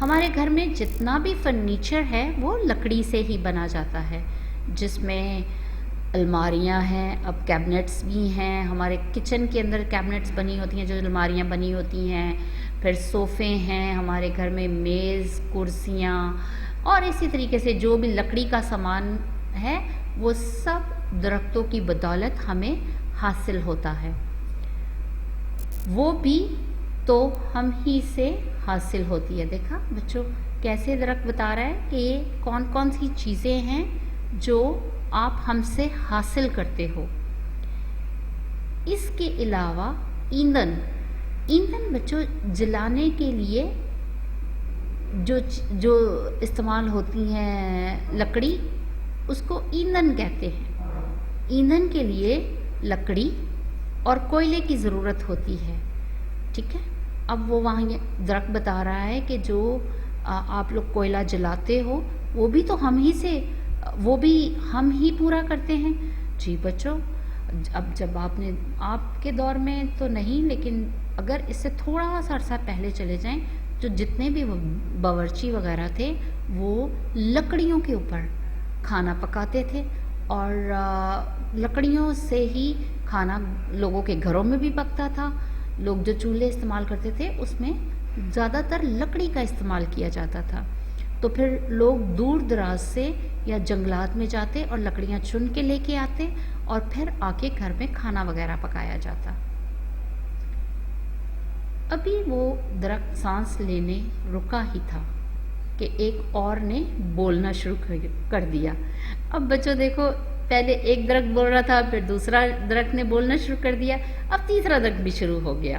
ہمارے گھر میں جتنا بھی فرنیچر ہے وہ لکڑی سے ہی بنا جاتا ہے، جس میں الماریاں ہیں، اب کیبنٹس بھی ہیں، ہمارے کچن کے اندر کیبنٹس بنی ہوتی ہیں جو الماریاں بنی ہوتی ہیں، پھر صوفے ہیں ہمارے گھر میں، میز، کرسیاں، اور اسی طریقے سے جو بھی لکڑی کا سامان ہے وہ سب درختوں کی بدولت ہمیں حاصل ہوتا ہے، وہ بھی تو ہم ہی سے حاصل ہوتی ہے۔ دیکھا بچوں کیسے درخت بتا رہا ہے کہ یہ کون کون سی چیزیں ہیں جو آپ ہم سے حاصل کرتے ہو۔ اس کے علاوہ ایندھن بچوں جلانے کے لیے جو استعمال ہوتی ہیں لکڑی، اس کو ایندھن کہتے ہیں۔ ایندھن کے لیے لکڑی اور کوئلے کی ضرورت ہوتی ہے، ٹھیک ہے۔ اب وہ وہاں یہ درخت بتا رہا ہے کہ جو آپ لوگ کوئلہ جلاتے ہو وہ بھی ہم ہی پورا کرتے ہیں۔ جی بچوں، اب جب آپ کے دور میں تو نہیں، لیکن اگر اس سے تھوڑا سا عرصہ پہلے چلے جائیں تو جتنے بھی باورچی وغیرہ تھے وہ لکڑیوں کے اوپر کھانا پکاتے تھے، اور لکڑیوں سے ہی کھانا لوگوں کے گھروں میں بھی پکتا تھا۔ لوگ جو چولہے استعمال کرتے تھے اس میں زیادہ تر لکڑی کا استعمال کیا جاتا تھا، تو پھر لوگ دور دراز سے یا جنگلات میں جاتے اور لکڑیاں چن کے لے کے آتے اور پھر آ کے گھر میں کھانا وغیرہ پکایا جاتا۔ ابھی وہ درخت سانس لینے رکا ہی تھا کہ ایک اور نے بولنا شروع کر دیا۔ اب بچوں دیکھو، پہلے ایک درخت بول رہا تھا، پھر دوسرا درخت نے بولنا شروع کر دیا، اب تیسرا درخت بھی شروع ہو گیا۔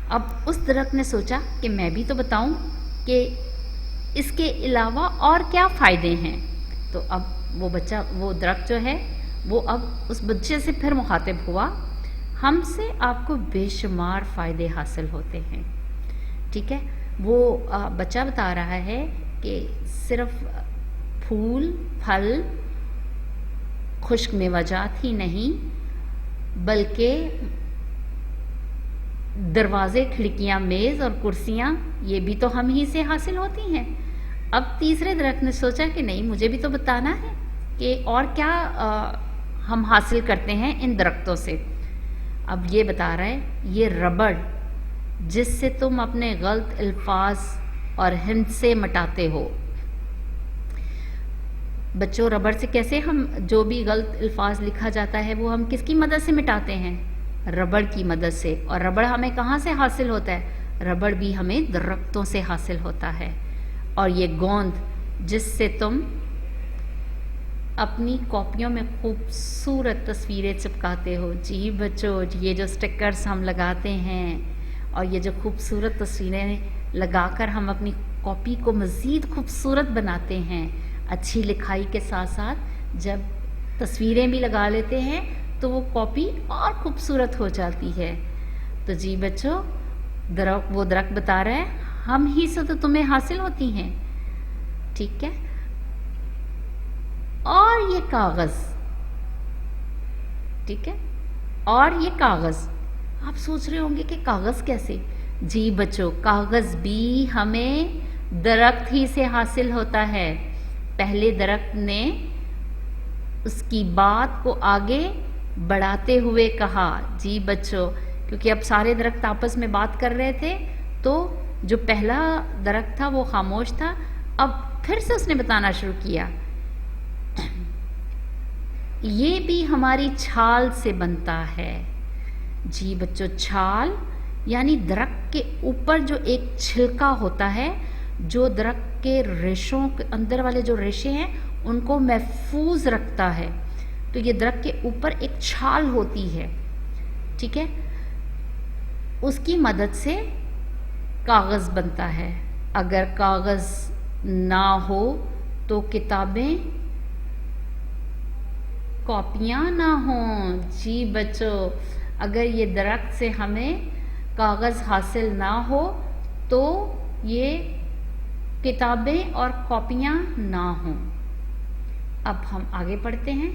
اب اس درخت نے سوچا کہ میں بھی تو بتاؤں کہ اس کے علاوہ اور کیا فائدے ہیں۔ تو اب وہ درخت جو ہے وہ اب اس بچے سے پھر مخاطب ہوا، ہم سے آپ کو بے شمار فائدے حاصل ہوتے ہیں، ٹھیک ہے۔ وہ بچہ بتا رہا ہے کہ صرف پھول، پھل، خشک میوہ جات ہی نہیں بلکہ دروازے، کھڑکیاں، میز اور کرسیاں یہ بھی تو ہم ہی سے حاصل ہوتی ہیں۔ اب تیسرے درخت نے سوچا کہ نہیں، مجھے بھی تو بتانا ہے کہ اور کیا ہم حاصل کرتے ہیں ان درختوں سے۔ اب یہ بتا رہا ہے، یہ ربڑ جس سے تم اپنے غلط الفاظ اور ہندسے مٹاتے ہو۔ بچوں ربڑ سے کیسے ہم جو بھی غلط الفاظ لکھا جاتا ہے وہ ہم کس کی مدد سے مٹاتے ہیں؟ ربڑ کی مدد سے۔ اور ربڑ ہمیں کہاں سے حاصل ہوتا ہے؟ ربڑ بھی ہمیں درختوں سے حاصل ہوتا ہے۔ اور یہ گوند جس سے تم اپنی کاپیوں میں خوبصورت تصویریں چپکاتے ہو۔ جی بچوں، یہ جو سٹکرز ہم لگاتے ہیں اور یہ جو خوبصورت تصویریں لگا کر ہم اپنی کاپی کو مزید خوبصورت بناتے ہیں، اچھی لکھائی کے ساتھ ساتھ جب تصویریں بھی لگا لیتے ہیں تو وہ کاپی اور خوبصورت ہو جاتی ہے۔ تو جی بچوں، وہ درخت بتا رہا ہے ہم ہی سے تو تمہیں حاصل ہوتی ہیں، ٹھیک ہے۔ اور یہ کاغذ، ٹھیک ہے، اور یہ کاغذ، آپ سوچ رہے ہوں گے کہ کاغذ کیسے؟ جی بچوں، کاغذ بھی ہمیں درخت ہی سے حاصل ہوتا ہے۔ پہلے درخت نے اس کی بات کو آگے بڑھاتے ہوئے کہا، جی بچوں، کیونکہ اب سارے درخت آپس میں بات کر رہے تھے تو جو پہلا درخت تھا وہ خاموش تھا، اب پھر سے اس نے بتانا شروع کیا، یہ بھی ہماری چھال سے بنتا ہے۔ جی بچوں، چھال یعنی درخت کے اوپر جو ایک چھلکا ہوتا ہے جو درخت کے ریشوں کے اندر والے جو ریشے ہیں ان کو محفوظ رکھتا ہے، تو یہ درخت کے اوپر ایک چھال ہوتی ہے، ٹھیک ہے، اس کی مدد سے کاغذ بنتا ہے۔ اگر کاغذ نہ ہو تو کتابیں، کاپیاں نہ ہوں۔ جی بچوں، اگر یہ درخت سے ہمیں کاغذ حاصل نہ ہو تو یہ کتابیں اور کاپیاں نہ ہوں۔ اب ہم آگے پڑھتے ہیں۔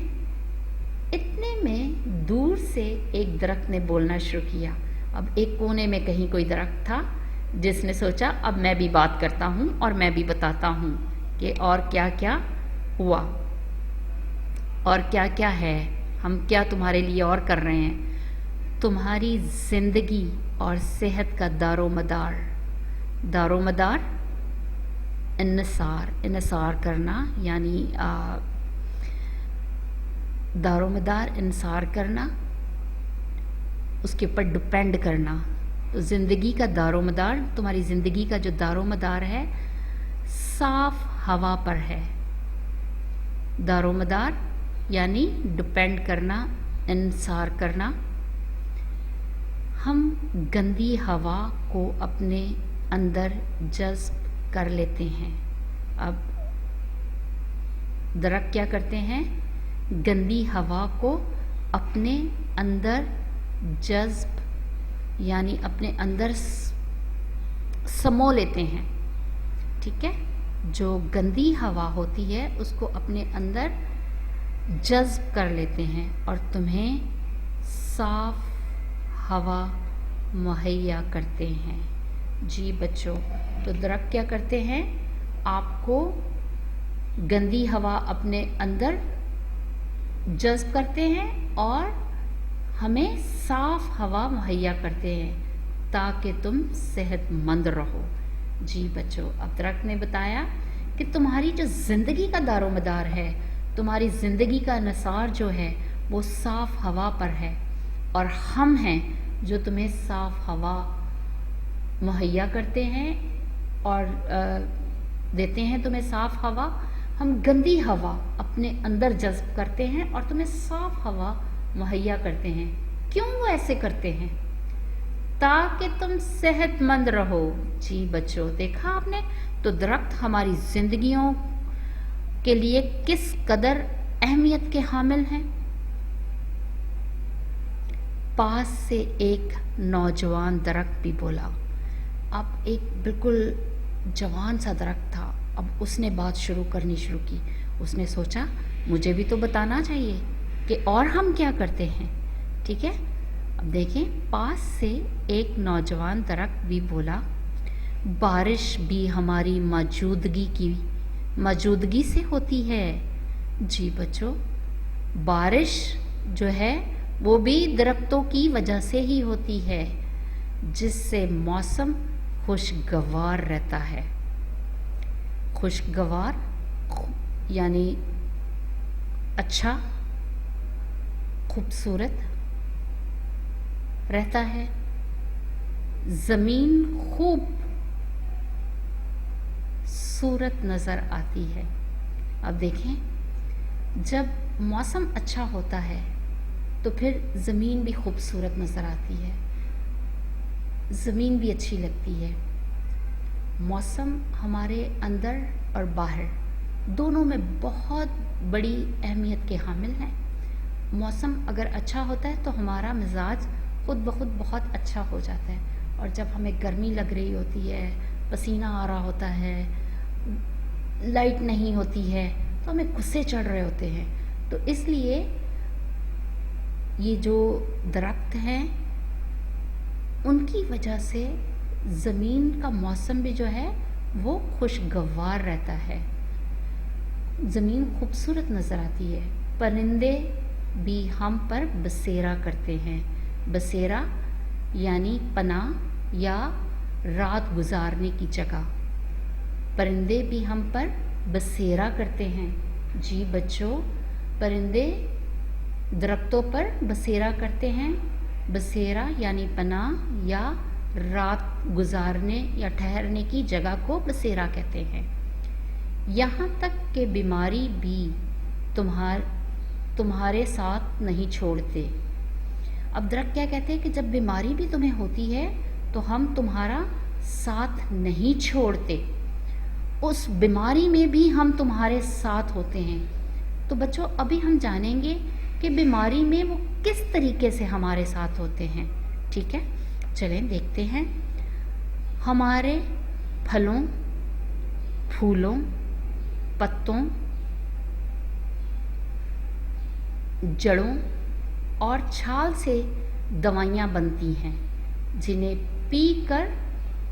اتنے میں دور سے ایک درخت نے بولنا شروع کیا۔ اب ایک کونے میں کہیں کوئی درخت تھا جس نے سوچا اب میں بھی بات کرتا ہوں اور میں بھی بتاتا ہوں کہ اور کیا کیا ہوا اور کیا کیا ہے، ہم کیا تمہارے لیے اور کر رہے ہیں۔ تمہاری زندگی اور صحت کا دار و مدار انحصار کرنا، یعنی دار و مدار انحصار کرنا، اس کے اوپر ڈپینڈ کرنا۔ تو زندگی کا دار و مدار، تمہاری زندگی کا جو دار و مدار ہے صاف ہوا پر ہے۔ دار و مدار یعنی ڈپینڈ کرنا، انحصار کرنا۔ ہم گندی ہوا کو اپنے اندر جذب کر لیتے ہیں۔ اب درخت کیا کرتے ہیں؟ گندی ہوا کو اپنے اندر جذب یعنی اپنے اندر سمو لیتے ہیں، ٹھیک ہے؟ جو گندی ہوا ہوتی ہے اس کو اپنے اندر جذب کر لیتے ہیں اور تمہیں صاف ہوا مہیا کرتے ہیں۔ جی بچوں، تو درخت کیا کرتے ہیں؟ آپ کو گندی ہوا اپنے اندر جذب کرتے ہیں اور ہمیں صاف ہوا مہیا کرتے ہیں تاکہ تم صحت مند رہو۔ جی بچوں، اب درخت نے بتایا کہ تمہاری جو زندگی کا دار و مدار ہے، تمہاری زندگی کا انحصار جو ہے وہ صاف ہوا پر ہے، اور ہم ہیں جو تمہیں صاف ہوا مہیا کرتے ہیں اور دیتے ہیں تمہیں صاف ہوا۔ ہم گندی ہوا اپنے اندر جذب کرتے ہیں اور تمہیں صاف ہوا مہیا کرتے ہیں۔ کیوں وہ ایسے کرتے ہیں؟ تاکہ تم صحت مند رہو۔ جی بچوں، دیکھا آپ نے؟ تو درخت ہماری زندگیوں کے لیے کس قدر اہمیت کے حامل ہیں۔ پاس سے ایک نوجوان درخت بھی بولا۔ اب ایک بالکل جوان سا درخت تھا، اب اس نے بات شروع کی۔ اس نے سوچا مجھے بھی تو بتانا چاہیے کہ اور ہم کیا کرتے ہیں، ٹھیک ہے؟ اب دیکھیں، پاس سے ایک نوجوان درخت بھی بولا، بارش بھی ہماری موجودگی سے ہوتی ہے۔ جی بچوں، بارش جو ہے وہ بھی درختوں کی وجہ سے ہی ہوتی ہے، جس سے موسم خوشگوار رہتا ہے۔ خوشگوار یعنی اچھا، خوبصورت رہتا ہے۔ زمین خوبصورت نظر آتی ہے۔ اب دیکھیں، جب موسم اچھا ہوتا ہے تو پھر زمین بھی خوبصورت نظر آتی ہے، زمین بھی اچھی لگتی ہے۔ موسم ہمارے اندر اور باہر دونوں میں بہت بڑی اہمیت کے حامل ہیں۔ موسم اگر اچھا ہوتا ہے تو ہمارا مزاج خود بخود بہت اچھا ہو جاتا ہے، اور جب ہمیں گرمی لگ رہی ہوتی ہے، پسینہ آ رہا ہوتا ہے، لائٹ نہیں ہوتی ہے تو ہمیں غصے چڑھ رہے ہوتے ہیں۔ تو اس لیے یہ جو درخت ہیں ان کی وجہ سے زمین کا موسم بھی جو ہے وہ خوشگوار رہتا ہے، زمین خوبصورت نظر آتی ہے۔ پرندے بھی ہم پر بسیرا کرتے ہیں۔ بسیرا یعنی پناہ یا رات گزارنے کی جگہ۔ پرندے بھی ہم پر بسیرا کرتے ہیں۔ جی بچوں، پرندے درختوں پر بسیرا کرتے ہیں۔ بسیرا یعنی پناہ یا رات گزارنے یا ٹھہرنے کی جگہ کو بسیرا کہتے ہیں۔ یہاں تک کہ بیماری بھی تمہارے ساتھ نہیں چھوڑتے۔ اب درخت کیا کہتے ہیں کہ جب بیماری بھی تمہیں ہوتی ہے تو ہم تمہارا ساتھ نہیں چھوڑتے، اس بیماری میں بھی ہم تمہارے ساتھ ہوتے ہیں۔ تو بچوں، ابھی ہم جانیں گے کہ بیماری میں وہ کس طریقے سے ہمارے ساتھ ہوتے ہیں، ٹھیک ہے؟ چلیں دیکھتے ہیں۔ ہمارے پھلوں، پھولوں، پتوں، جڑوں اور چھال سے دوائیاں بنتی ہیں، جنہیں پی کر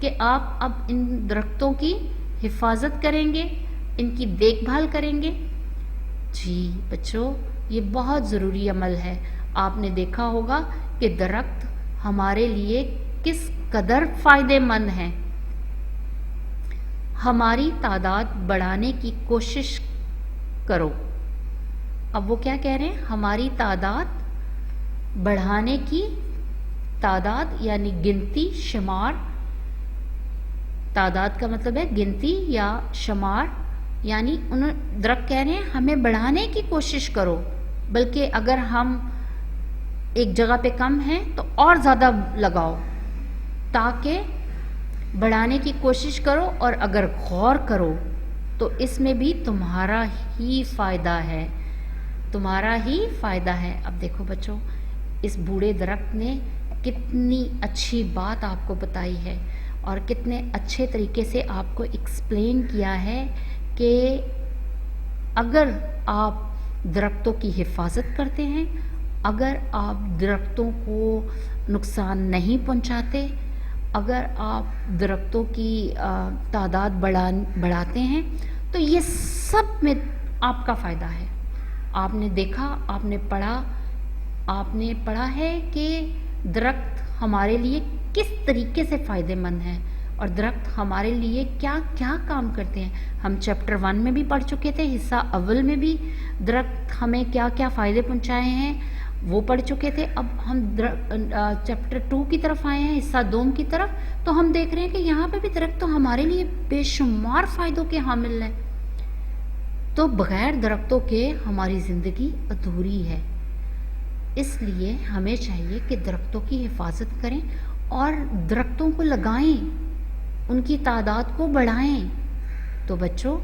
کہ آپ اب ان درختوں کی حفاظت کریں گے، ان کی دیکھ بھال کریں گے؟ جی بچوں، یہ بہت ضروری عمل ہے۔ آپ نے دیکھا ہوگا کہ درخت ہمارے لیے کس قدر فائدے مند ہیں۔ ہماری تعداد بڑھانے کی کوشش کرو۔ اب وہ کیا کہہ رہے ہیں؟ ہماری تعداد بڑھانے کی، تعداد یعنی گنتی، شمار، تعداد کا مطلب ہے گنتی یا شمار، یعنی درخت کہہ رہے ہیں ہمیں بڑھانے کی کوشش کرو، بلکہ اگر ہم ایک جگہ پہ کم ہیں تو اور زیادہ لگاؤ، تاکہ بڑھانے کی کوشش کرو، اور اگر غور کرو تو اس میں بھی تمہارا ہی فائدہ ہے، تمہارا ہی فائدہ ہے۔ اب دیکھو بچوں، اس بوڑھے درخت نے کتنی اچھی بات آپ کو بتائی ہے، اور کتنے اچھے طریقے سے آپ کو ایکسپلین کیا ہے کہ اگر آپ درختوں کی حفاظت کرتے ہیں، اگر آپ درختوں کو نقصان نہیں پہنچاتے، اگر آپ درختوں کی تعداد بڑھاتے ہیں، تو یہ سب میں آپ کا فائدہ ہے۔ آپ نے دیکھا، آپ نے پڑھا ہے کہ درخت ہمارے لیے کس طریقے سے فائدے مند ہیں، اور درخت ہمارے لیے کیا کیا کام کرتے ہیں۔ ہم چیپٹر 1 میں بھی پڑھ چکے تھے، حصہ اول میں بھی درخت ہمیں کیا کیا فائدے پہنچائے ہیں وہ پڑھ چکے تھے۔ اب ہم چیپٹر 2 کی طرف آئے ہیں، حصہ 2 کی طرف، تو ہم دیکھ رہے ہیں کہ یہاں پہ بھی درخت تو ہمارے لیے بے شمار فائدوں کے حامل ہیں۔ تو بغیر درختوں کے ہماری زندگی ادھوری ہے، اس لیے ہمیں چاہیے کہ درختوں کی حفاظت کریں اور درختوں کو لگائیں، ان کی تعداد کو بڑھائیں۔ تو بچوں،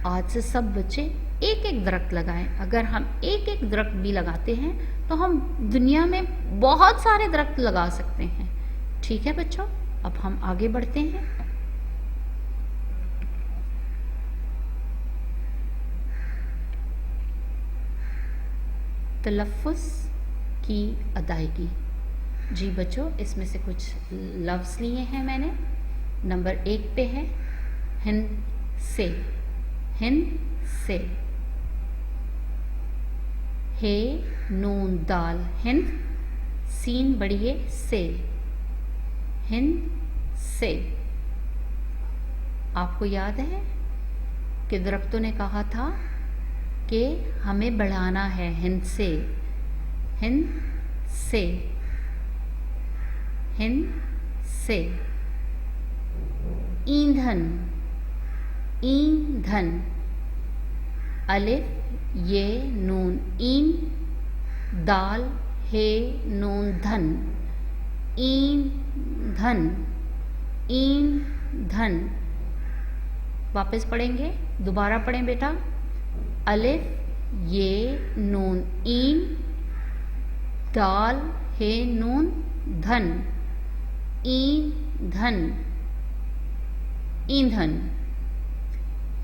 آج سے سب بچے ایک ایک درخت لگائیں۔ اگر ہم ایک ایک درخت بھی لگاتے ہیں تو ہم دنیا میں بہت سارے درخت لگا سکتے ہیں۔ ٹھیک ہے بچوں، اب ہم آگے بڑھتے ہیں۔ تلفظ کی ادائیگی۔ جی بچوں، اس میں سے کچھ لفظ لیے ہیں میں نے۔ نمبر 1 پہ ہے ہند سے، ہند سے، ہے نون دال ہند، سین بڑھیے سے، ہند سے۔ آپ کو یاد ہے کہ درختوں نے کہا تھا کہ ہمیں بڑھانا ہے ہند سے، ہند سے، ہند سے۔ ایندھن، ایندھن، الف یہ نون این، دال ہے نون دھن، ایندھن، ایندھن۔ واپس پڑھیں گے، دوبارہ پڑھیں بیٹا۔ الف یہ نون این، دال ہے نون دھن، ایندھن، ایندھن۔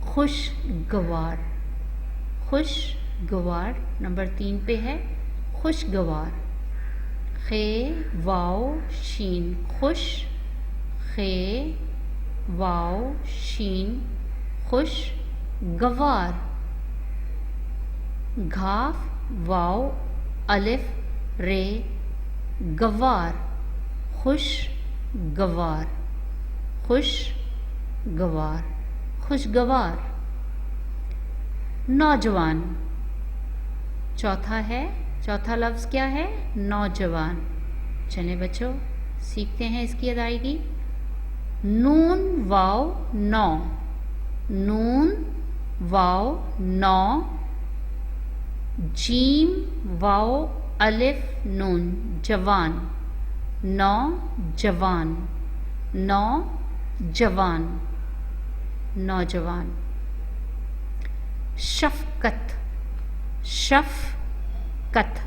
خوشگوار، خوشگوار، نمبر 3 پہ ہے خوشگوار۔ خے واؤ شین خوش، خے واؤ شین خوش گوار۔ گھاف واؤ الف رے گوار، خوش گوار، خوش گوار، خوشگوار۔ نوجوان، چوتھا ہے، چوتھا لفظ کیا ہے؟ نوجوان۔ چلیں بچوں، سیکھتے ہیں اس کی ادائیگی۔ نون واؤ نو، نون واؤ نو، جیم واؤ الف نون جوان، نو جوان، نو جوان، نوجوان۔ شفقت، شفقت،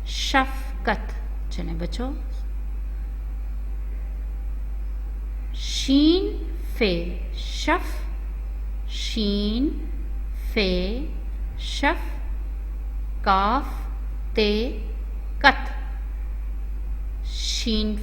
شفقت۔ چلیں بچوں، شین فے شف، شین فے شف، کاف تے کت، شین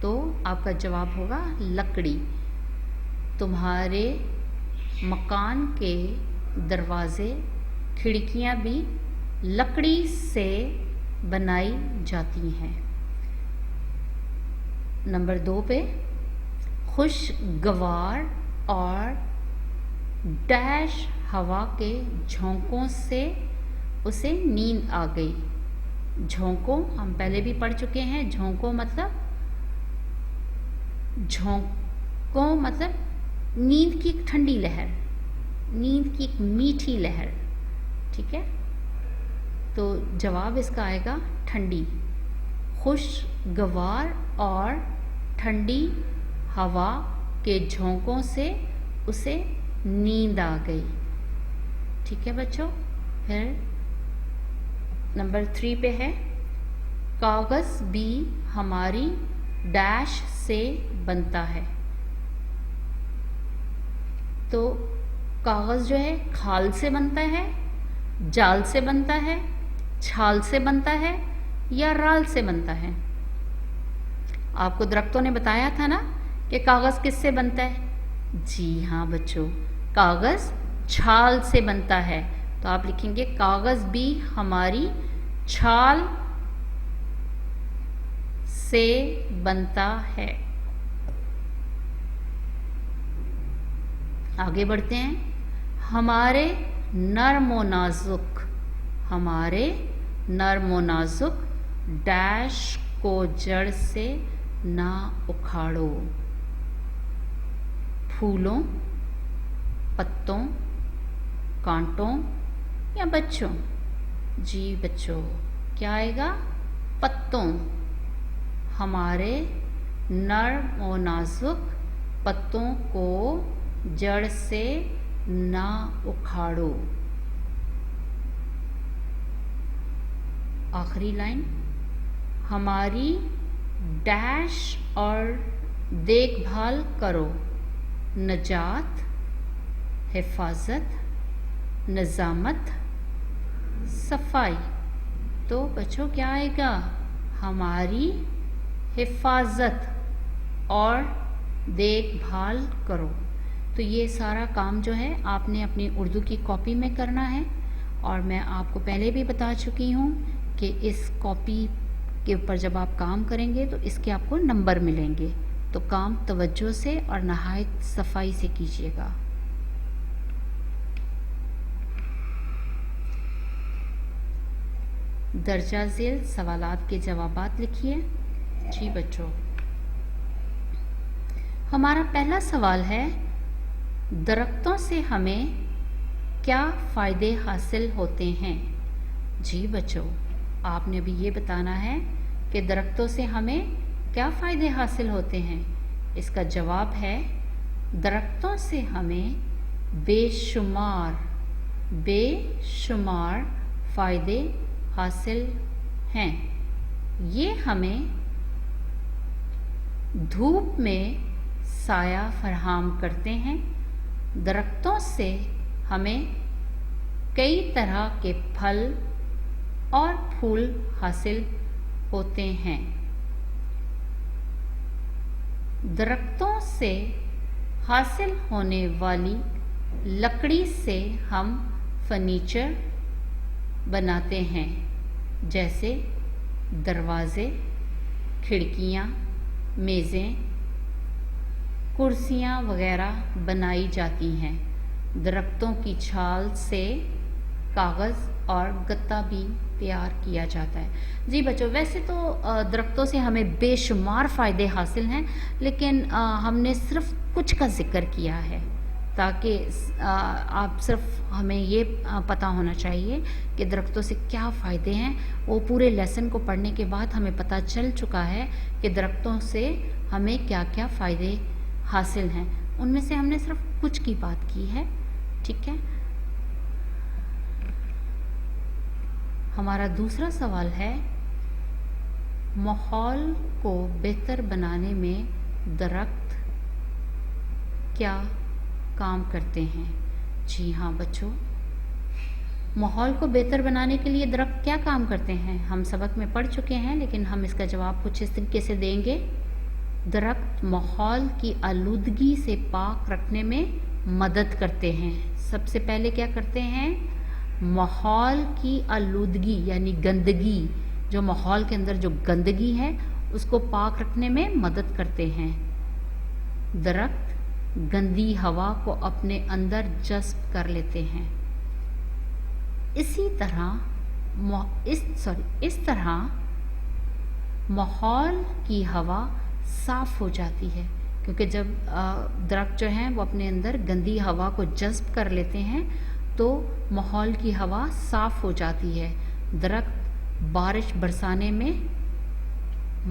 تو آپ کا جواب ہوگا لکڑی. تمہارے مکان کے دروازے کھڑکیاں بھی لکڑی سے بنائی جاتی ہیں. نمبر 2 پہ خوشگوار اور ڈیش ہوا کے جھونکوں سے اسے نیند آ گئی. جھونکوں ہم پہلے بھی پڑھ چکے ہیں. جھونکوں مطلب نیند کی ایک ٹھنڈی لہر, نیند کی ایک میٹھی لہر. ٹھیک ہے, تو جواب اس کا آئے گا ٹھنڈی. خوشگوار اور ٹھنڈی ہوا کے جھونکوں سے اسے نیند آ گئی. ٹھیک ہے بچوں. پھر نمبر 3 پہ ہے کاغذ بھی ہماری ڈیش سے بنتا ہے. تو کاغذ جو ہے کھال سے بنتا ہے, جال سے بنتا ہے, چھال سے بنتا ہے یا رال سے بنتا ہے. آپ کو درختوں نے بتایا تھا نا کہ کاغذ کس سے بنتا ہے. جی ہاں بچوں, کاغذ چھال سے بنتا ہے. تو آپ لکھیں گے کاغذ بھی ہماری چھال سے بنتا ہے. آگے بڑھتے ہیں. ہمارے نرم و نازک ڈیش کو جڑ سے نہ اکھاڑو. پھولوں, پتوں, کانٹوں یا بچوں. جی بچوں, کیا آئے گا؟ پتوں. ہمارے نرم و نازک پتوں کو جڑ سے نہ اکھاڑو. آخری لائن ہماری ڈیش اور دیکھ بھال کرو. نجات, حفاظت, نظامت, صفائی. تو بچوں کیا آئے گا؟ ہماری حفاظت اور دیکھ بھال کرو. تو یہ سارا کام جو ہے آپ نے اپنی اردو کی کاپی میں کرنا ہے, اور میں آپ کو پہلے بھی بتا چکی ہوں کہ اس کاپی کے اوپر جب آپ کام کریں گے تو اس کے آپ کو نمبر ملیں گے. تو کام توجہ سے اور نہایت صفائی سے کیجیے گا. درجہ ذیل سوالات کے جوابات لکھیے. جی بچوں, ہمارا پہلا سوال ہے درختوں سے ہمیں کیا فائدے حاصل ہوتے ہیں. جی بچوں, آپ نے ابھی یہ بتانا ہے کہ درختوں سے ہمیں کیا فائدے حاصل ہوتے ہیں. اس کا جواب ہے درختوں سے ہمیں بے شمار فائدے حاصل ہیں. یہ ہمیں دھوپ میں سایہ فراہم کرتے ہیں. درختوں سے ہمیں کئی طرح کے پھل اور پھول حاصل ہوتے ہیں. درختوں سے حاصل ہونے والی لکڑی سے ہم فرنیچر بناتے ہیں, جیسے دروازے, کھڑکیاں, میزیں, کرسیاں وغیرہ بنائی جاتی ہیں. درختوں کی چھال سے کاغذ اور گتا بھی تیار کیا جاتا ہے. جی بچوں, ویسے تو درختوں سے ہمیں بے شمار فائدے حاصل ہیں, لیکن ہم نے صرف کچھ کا ذکر کیا ہے تاکہ آپ صرف ہمیں یہ پتہ ہونا چاہیے کہ درختوں سے کیا فائدے ہیں. وہ پورے لیسن کو پڑھنے کے بعد ہمیں پتہ چل چکا ہے کہ درختوں سے ہمیں کیا کیا فائدے حاصل ہیں. ان میں سے ہم نے صرف کچھ کی بات کی ہے. ٹھیک ہے. ہمارا دوسرا سوال ہے ماحول کو بہتر بنانے میں درخت کیا کام کرتے ہیں. جی ہاں بچوں, ماحول کو بہتر بنانے کے لیے درخت کیا کام کرتے ہیں ہم سبق میں پڑھ چکے ہیں, لیکن ہم اس کا جواب کچھ اس طریقے سے دیں گے. درخت ماحول کی آلودگی سے پاک رکھنے میں مدد کرتے ہیں. سب سے پہلے کیا کرتے ہیں؟ ماحول کی آلودگی یعنی گندگی، جو ماحول کے اندر جو گندگی ہے اس کو پاک رکھنے میں مدد کرتے ہیں. درخت گندی ہوا کو اپنے اندر جذب کر لیتے ہیں. اس طرح ماحول کی ہوا صاف ہو جاتی ہے، کیونکہ جب درخت جو ہیں وہ اپنے اندر گندی ہوا کو جذب کر لیتے ہیں تو ماحول کی ہوا صاف ہو جاتی ہے. درخت بارش برسانے میں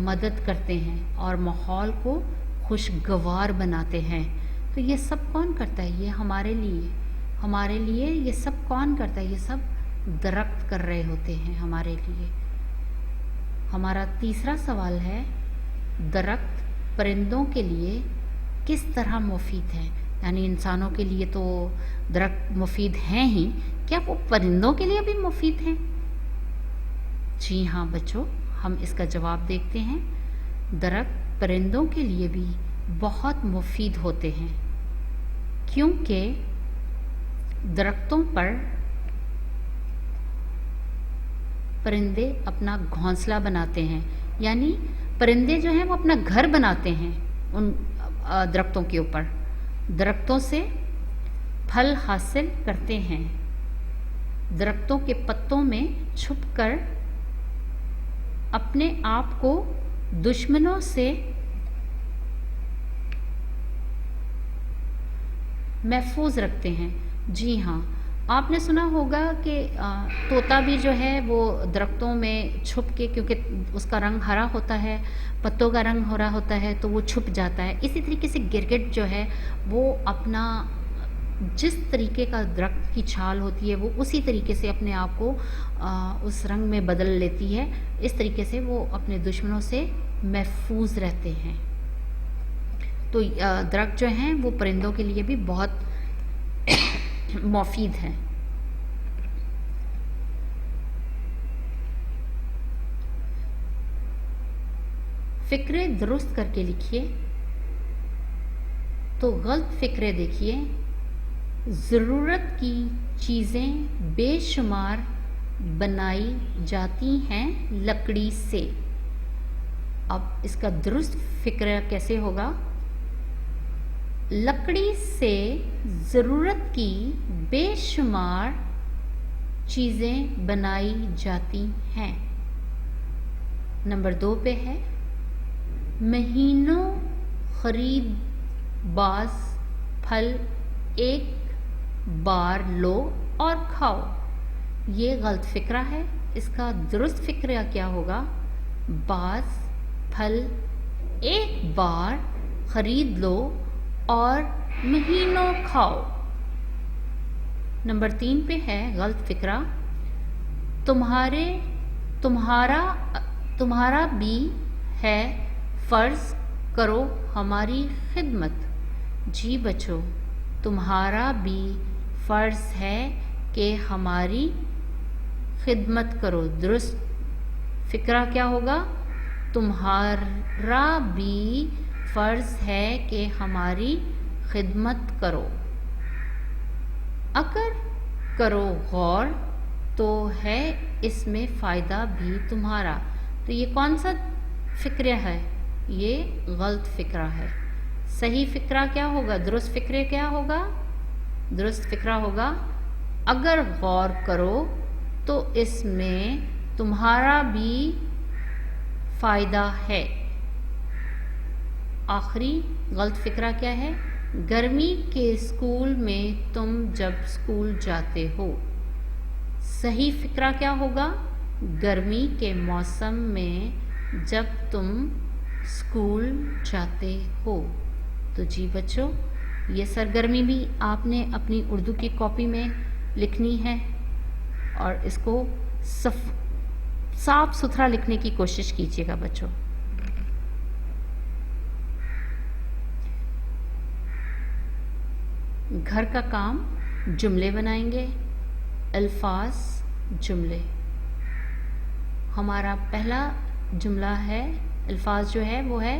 مدد کرتے ہیں اور ماحول کو خوشگوار بناتے ہیں. تو یہ سب کون کرتا ہے؟ یہ ہمارے لیے یہ سب کون کرتا ہے؟ یہ سب درخت کر رہے ہوتے ہیں ہمارے لیے. ہمارا تیسرا سوال ہے، درخت پرندوں کے لیے کس طرح مفید ہے؟ یعنی انسانوں کے لیے تو درخت مفید ہیں ہی، کیا وہ پرندوں کے لیے بھی مفید ہیں؟ جی ہاں بچوں، ہم اس کا جواب دیکھتے ہیں. درخت پرندوں کے لیے بھی بہت مفید ہوتے ہیں، کیونکہ درختوں پر پرندے اپنا گھونسلہ بناتے ہیں. یعنی پرندے جو ہیں وہ اپنا گھر بناتے ہیں ان درختوں کے اوپر. درختوں سے پھل حاصل کرتے ہیں. درختوں کے پتوں میں چھپ کر اپنے آپ کو دشمنوں سے محفوظ رکھتے ہیں. جی ہاں، آپ نے سنا ہوگا کہ طوطا بھی جو ہے وہ درختوں میں چھپ کے، کیونکہ اس کا رنگ ہرا ہوتا ہے، پتوں کا رنگ ہرا ہوتا ہے تو وہ چھپ جاتا ہے. اسی طریقے سے گرگٹ جو ہے وہ اپنا جس طریقے کا درخت کی چھال ہوتی ہے وہ اسی طریقے سے اپنے آپ کو اس رنگ میں بدل لیتی ہے. اس طریقے سے وہ اپنے دشمنوں سے محفوظ رہتے ہیں. تو درخت جو ہیں وہ پرندوں کے لیے بھی بہت مفید ہیں. فکرے درست کر کے لکھیے. تو غلط فکرے دیکھیے. ضرورت کی چیزیں بے شمار بنائی جاتی ہیں لکڑی سے. اب اس کا درست فکرہ کیسے ہوگا؟ لکڑی سے ضرورت کی بے شمار چیزیں بنائی جاتی ہیں. نمبر 2 پہ ہے، مہینوں خرید باز پھل ایک بار لو اور کھاؤ. یہ غلط فکرہ ہے. اس کا درست فکرہ کیا ہوگا؟ باز پھل ایک بار خرید لو اور مہینوں کھاؤ. نمبر 3 پہ ہے غلط فکرہ، تمہارا بھی ہے فرض کرو ہماری خدمت. جی بچوں، تمہارا بھی فرض ہے کہ ہماری خدمت کرو. درست فکرہ کیا ہوگا؟ تمہارا بھی فرض ہے کہ ہماری خدمت کرو. اگر کرو غور تو ہے اس میں فائدہ بھی تمہارا. تو یہ کون سا فکرہ ہے؟ یہ غلط فکرہ ہے. صحیح فکرہ کیا ہوگا؟ درست فکرہ کیا ہوگا؟ درست فکرہ ہوگا، اگر غور کرو تو اس میں تمہارا بھی فائدہ ہے. آخری غلط فکرہ کیا ہے؟ گرمی کے اسکول میں تم جب اسکول جاتے ہو. صحیح فکرہ کیا ہوگا؟ گرمی کے موسم میں جب تم اسکول جاتے ہو. تو جی بچوں، یہ سرگرمی بھی آپ نے اپنی اردو کی کاپی میں لکھنی ہے اور اس کو صاف ستھرا لکھنے کی کوشش کیجیے گا بچوں. گھر کا کام، جملے بنائیں گے. الفاظ جملے. ہمارا پہلا جملہ ہے، الفاظ جو ہے وہ ہے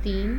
3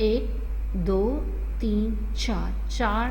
1 2 3 4